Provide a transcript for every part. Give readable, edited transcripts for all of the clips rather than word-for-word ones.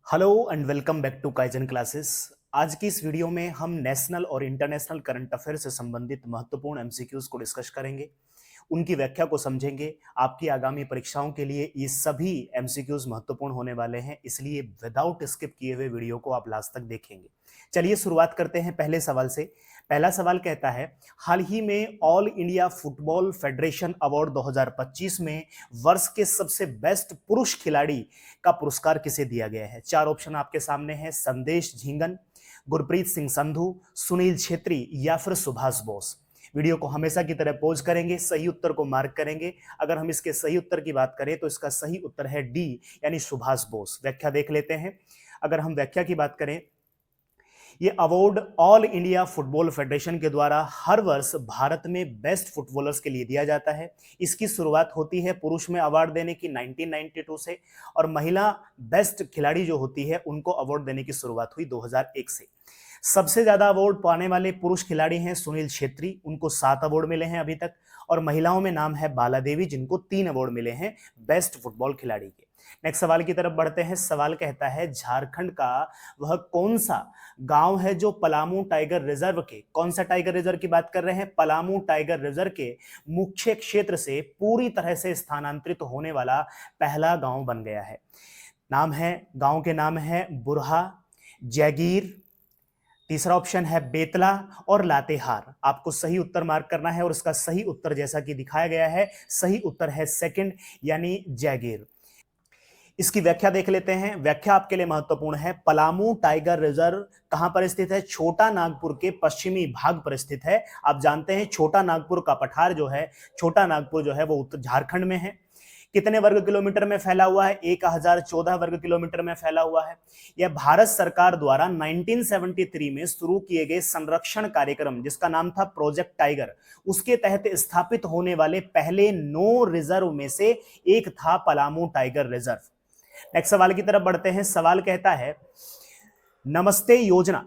Hello and welcome back to Kaizen classes. आज की इस वीडियो में हम नेशनल और इंटरनेशनल करंट अफेयर से संबंधित महत्वपूर्ण एमसीक्यूज को डिस्कस करेंगे, उनकी व्याख्या को समझेंगे। आपकी आगामी परीक्षाओं के लिए ये सभी एमसीक्यूज महत्वपूर्ण होने वाले हैं, इसलिए विदाउट स्किप किए हुए वीडियो को आप लास्ट तक देखेंगे। चलिए शुरुआत करते हैं पहले सवाल से। पहला सवाल कहता है, हाल ही में all India football federation award 2025 में वर्ष के सबसे बेस्ट पुरुष खिलाड़ी का पुरस्कार किसे दिया गया है। चार ऑप्शन आपके सामने हैं, संदेश झिंगन, गुरप्रीत सिंह संधू, सुनील छेत्री या फिर सुभाष बोस। वीडियो को हमेशा की तरह पॉज करेंगे, सही उत्तर को मार्क करेंगे। अगर हम इसके सही उत्तर की बात करें तो इसका सही उत्तर है डी, यानी सुभाष बोस। व्याख्या देख लेते हैं। अगर हम व्याख्या की बात करें, ये award all India football federation के द्वारा हर वर्ष भारत में बेस्ट फुटबॉलर्स के लिए दिया जाता है। इसकी शुरुआत होती है पुरुष में अवार्ड देने की 1992 से, और महिला बेस्ट खिलाड़ी जो होती है उनको अवार्ड देने की शुरुआत हुई 2001 से। सबसे ज्यादा अवार्ड पाने वाले पुरुष खिलाड़ी हैं सुनील छेत्री, उनको 7 अवार्ड मिले हैं अभी तक। और महिलाओं में नाम है बाला देवी, जिनको 3 अवार्ड मिले हैं बेस्ट फुटबॉल खिलाड़ी के। नेक्स्ट सवाल की तरफ बढ़ते हैं। सवाल कहता है, झारखंड का वह कौन सा गांव है जो पलामू टाइगर रिजर्व के, कौन सा टाइगर रिजर्व की बात कर रहे हैं, पलामू टाइगर रिजर्व के मुख्य क्षेत्र से पूरी तरह से स्थानांतरित होने वाला पहला गांव बन गया है। नाम है, गांव के नाम है बुरहा, जैगीर, तीसरा ऑप्शन है बेतला और लातेहार। आपको सही उत्तर मार्क करना है और इसका सही उत्तर जैसा कि दिखाया गया है, सही उत्तर है सेकंड, यानी जैगीर। इसकी व्याख्या देख लेते हैं। व्याख्या आपके लिए महत्वपूर्ण है। पलामू टाइगर रिजर्व कहां पर स्थित है? छोटा नागपुर के पश्चिमी भाग पर स्थित है। आप जानते हैं छोटा नागपुर का पठार जो है, छोटा नागपुर जो है वो उत्तर झारखंड में है। कितने वर्ग किलोमीटर में फैला हुआ है? 1014 वर्ग किलोमीटर में फैला हुआ है। यह भारत सरकार द्वारा 1973 में शुरू किए गए संरक्षण कार्यक्रम, जिसका नाम था प्रोजेक्ट टाइगर, उसके तहत स्थापित होने वाले पहले 9 रिजर्व में से एक था पलामू टाइगर रिजर्व। नेक्स्ट सवाल की तरफ बढ़ते हैं। सवाल कहता है, नमस्ते योजना,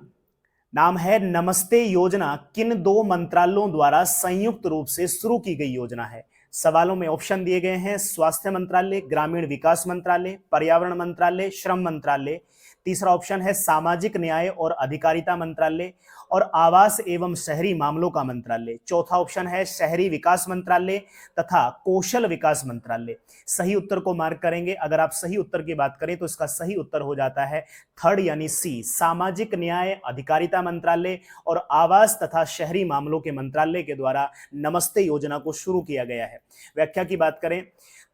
नाम है नमस्ते योजना, किन 2 मंत्रालयों द्वारा संयुक्त रूप से शुरू की गई योजना है? सवालों में ऑप्शन दिए गए हैं, स्वास्थ्य मंत्रालय, ग्रामीण विकास मंत्रालय, पर्यावरण मंत्रालय, श्रम मंत्रालय। तीसरा ऑप्शन है सामाजिक न्याय और अधिकारिता मंत्रालय और आवास एवं शहरी मामलों का मंत्रालय। चौथा ऑप्शन है शहरी विकास मंत्रालय तथा कौशल विकास मंत्रालय। सही उत्तर को मार्क करेंगे। अगर आप सही उत्तर की बात करें तो इसका सही उत्तर हो जाता है थर्ड, यानी सी, सामाजिक न्याय अधिकारिता मंत्रालय और आवास तथा शहरी मामलों के मंत्रालय के द्वारा नमस्ते योजना को शुरू किया गया है। व्याख्या की बात करें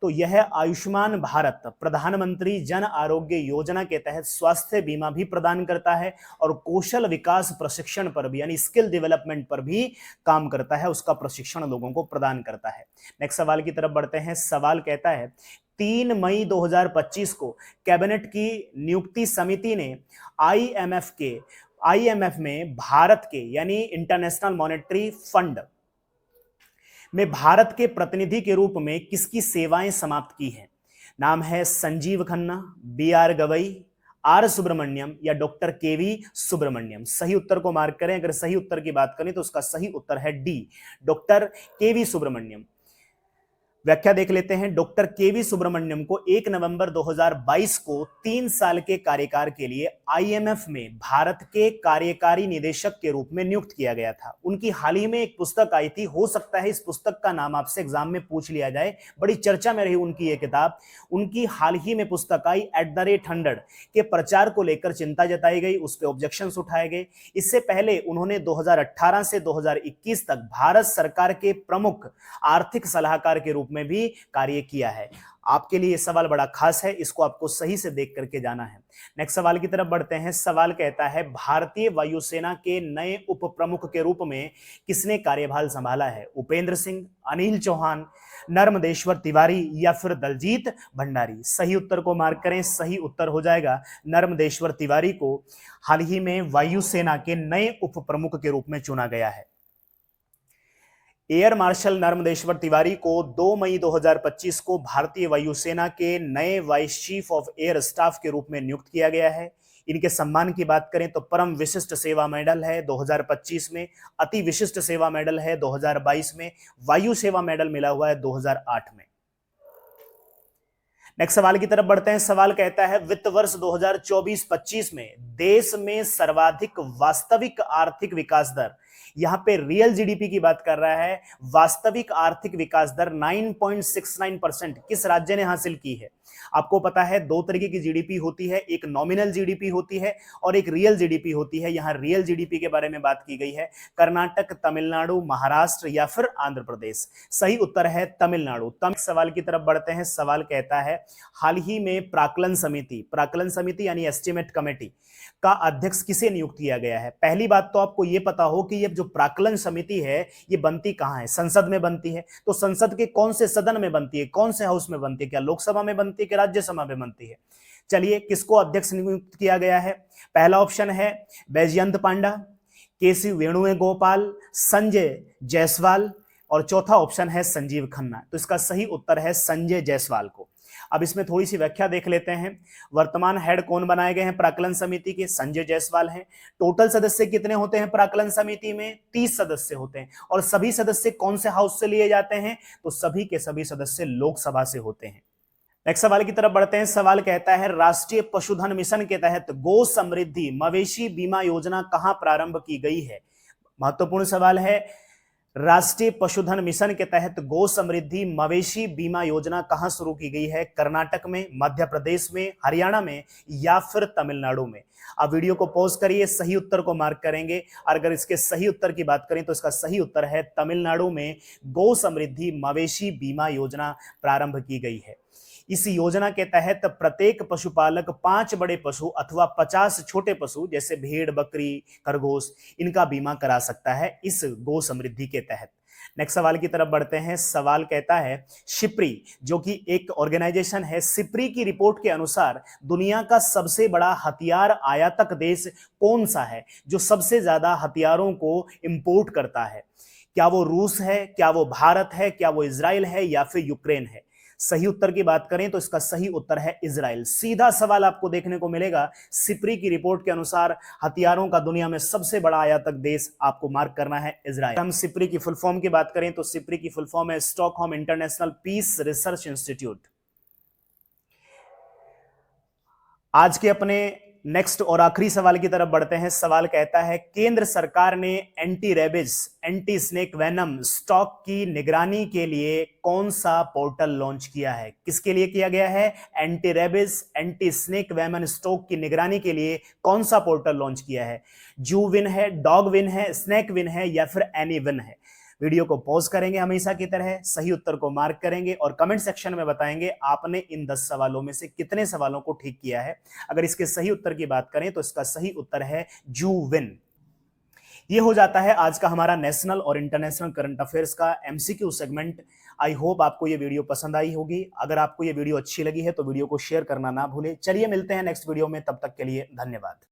तो यह आयुष्मान भारत प्रधानमंत्री जन आरोग्य योजना के तहत स्वास्थ्य बीमा भी प्रदान करता है और कौशल विकास प्रशिक्षण पर भी, यानी स्किल डेवलपमेंट पर भी काम करता है, उसका प्रशिक्षण लोगों को प्रदान करता है। नेक्स्ट सवाल की तरफ बढ़ते हैं। सवाल कहता है, 3 मई 2025 को कैबिनेट की नियुक्ति समिति ने आईएमएफ में भारत के, यानी इंटरनेशनल मॉनेटरी फंड में भारत के प्रतिनिधि के रूप में किसकी सेवाएं समाप्त की हैं? नाम है संजीव खन्ना, BR गवई, R सुब्रमण्यम या डॉक्टर KV सुब्रमण्यम। सही उत्तर को मार्क करें। अगर सही उत्तर की बात करें तो उसका सही उत्तर है डी, डॉक्टर KV सुब्रमण्यम। व्याख्या देख लेते हैं। डॉक्टर KV सुब्रमण्यम को 1 नवंबर 2022 को 3 साल के कार्यकाल के लिए IMF में भारत के कार्यकारी निदेशक के रूप में नियुक्त किया गया था। उनकी हाल ही में एक पुस्तक आई थी, हो सकता है इस पुस्तक का नाम आपसे एग्जाम में पूछ लिया जाए, बड़ी चर्चा में रही उनकी ये किताब। उनकी हाल ही में पुस्तक आई @100 के प्रचार को लेकर चिंता जताई गई, उस पर ऑब्जेक्शंस उठाए गए। इससे पहले उन्होंने 2018 से 2021 तक भारत सरकार के प्रमुख आर्थिक सलाहकार के रूप में भी कार्य किया है। आपके लिए सवाल बड़ा खास है, इसको आपको सही से देख करके जाना है। नेक्स्ट सवाल की तरफ बढ़ते हैं। सवाल कहता है, भारतीय वायुसेना के नए उप प्रमुख के रूप में किसने कार्यभार संभाला है? उपेंद्र सिंह, अनिल चौहान, नर्मदेश्वर तिवारी या फिर दलजीत भंडारी। सही उत्तर को मार्क करें। सही उत्तर हो जाएगा नर्मदेश्वर तिवारी को हाल ही में वायुसेना के नए उप प्रमुख के रूप में चुना गया है। एयर मार्शल नर्मदेश्वर तिवारी को 2 मई 2025 को भारतीय वायुसेना के नए vice chief of air staff के रूप में नियुक्त किया गया है। इनके सम्मान की बात करें तो परम विशिष्ट सेवा मेडल है 2025 में, अति विशिष्ट सेवा मेडल है 2022 में, वायु सेवा मेडल मिला हुआ है 2008 में। नेक्स्ट सवाल की तरफ बढ़ते हैं। सवाल कहता है वित्त वर्ष 2024-25 में देश में सर्वाधिक वास्तविक आर्थिक विकास दर, यहां पे रियल जीडीपी की बात कर रहा है, वास्तविक आर्थिक विकास दर 9.69% किस राज्य ने हासिल की है? आपको पता है दो तरीके की जीडीपी होती है, एक नॉमिनल जीडीपी होती है और एक रियल जीडीपी होती है। यहां रियल जीडीपी के बारे में बात की गई है। कर्नाटक, तमिलनाडु, महाराष्ट्र या फिर आंध्र प्रदेश। सही उत्तर है तमिलनाडु। सवाल की तरफ बढ़ते हैं। सवाल कहता है हाल ही में प्राक्कलन समिति यानी एस्टिमेट कमेटी का अध्यक्ष किसे नियुक्त किया गया है? पहली बात तो आपको यह पता हो कि ये जो प्राक्कलन समिति है ये बनती कहां है? संसद में बनती है। तो संसद के कौन से सदन में बनती है, कौन से हाउस में बनती है? क्या लोकसभा में बनती है कि राज्यसभा में बनती है? चलिए, किसको अध्यक्ष नियुक्त किया गया है? पहला ऑप्शन है बैजयंत पांडा, केसी वेणुगोपाल, संजय जायसवाल और चौथा ऑप्शन है संजीव खन्ना। तो इसका सही उत्तर है संजय जायसवाल को। अब इसमें थोड़ी सी व्याख्या देख लेते हैं। वर्तमान हेड कौन बनाए गए हैं प्राक्कलन समिति के? संजय जायसवाल हैं। टोटल सदस्य कितने होते हैं प्राक्कलन समिति में? 30 सदस्य होते हैं। और सभी सदस्य कौन से हाउस से लिए जाते हैं? तो सभी के सभी सदस्य लोकसभा से होते हैं। नेक्स्ट सवाल की तरफ बढ़ते हैं। सवाल कहता है राष्ट्रीय पशुधन मिशन के तहत गो समृद्धि मवेशी बीमा योजना कहां प्रारंभ की गई है? महत्वपूर्ण सवाल है। राष्ट्रीय पशुधन मिशन के तहत गो समृद्धि मवेशी बीमा योजना कहां शुरू की गई है? कर्नाटक में, मध्य प्रदेश में, हरियाणा में या फिर तमिलनाडु में? अब वीडियो को पॉज करिए, सही उत्तर को मार्क करेंगे। और अगर इसके सही उत्तर की बात करें तो इसका सही उत्तर है तमिलनाडु में गो समृद्धि मवेशी बीमा योजना प्रारंभ की गई है। इस योजना के तहत प्रत्येक पशुपालक 5 बड़े पशु अथवा 50 छोटे पशु जैसे भेड़, बकरी, खरगोश इनका बीमा करा सकता है इस गो समृद्धि के तहत। नेक्स्ट सवाल की तरफ बढ़ते हैं। सवाल कहता है शिप्री जो कि एक ऑर्गेनाइजेशन है, शिप्री की रिपोर्ट के अनुसार दुनिया का सबसे बड़ा हथियार आयातक देश कौन सा है जो सबसे ज्यादा हथियारों को इंपोर्ट करता है? क्या वो रूस है, क्या वो भारत है, क्या वो इजराइल है या फिर यूक्रेन है? सही उत्तर की बात करें तो इसका सही उत्तर है इजराइल। सीधा सवाल आपको देखने को मिलेगा। सिप्री की रिपोर्ट के अनुसार हथियारों का दुनिया में सबसे बड़ा आयातक देश आपको मार्क करना है इजराइल। हम सिप्री की फुल फॉर्म की बात करें तो सिप्री की फुल फॉर्म है Stockholm International Peace Research Institute. आज के अपने नेक्स्ट और आखिरी सवाल की तरफ बढ़ते हैं। सवाल कहता है केंद्र सरकार ने anti rabies, anti snake venom stock की निगरानी के लिए कौन सा पोर्टल लॉन्च किया है? किसके लिए किया गया है? Anti rabies, anti snake venom stock की निगरानी के लिए कौन सा पोर्टल लॉन्च किया है? जू विन है, डॉग विन है, स्नेक विन है या फिर एनी विन है? वीडियो को पॉज करेंगे हमेशा की तरह, सही उत्तर को मार्क करेंगे और कमेंट सेक्शन में बताएंगे आपने इन 10 सवालों में से कितने सवालों को ठीक किया है। अगर इसके सही उत्तर की बात करें तो इसका सही उत्तर है जूविन। ये हो जाता है आज का हमारा नेशनल और इंटरनेशनल करंट अफेयर्स का एमसीक्यू सेगमेंट। आई होप आपको ये वीडियो पसंद आई होगी। अगर आपको ये वीडियो अच्छी लगी है तो वीडियो को शेयर करना ना भूलें। चलिए मिलते हैं नेक्स्ट वीडियो में, तब तक के लिए धन्यवाद।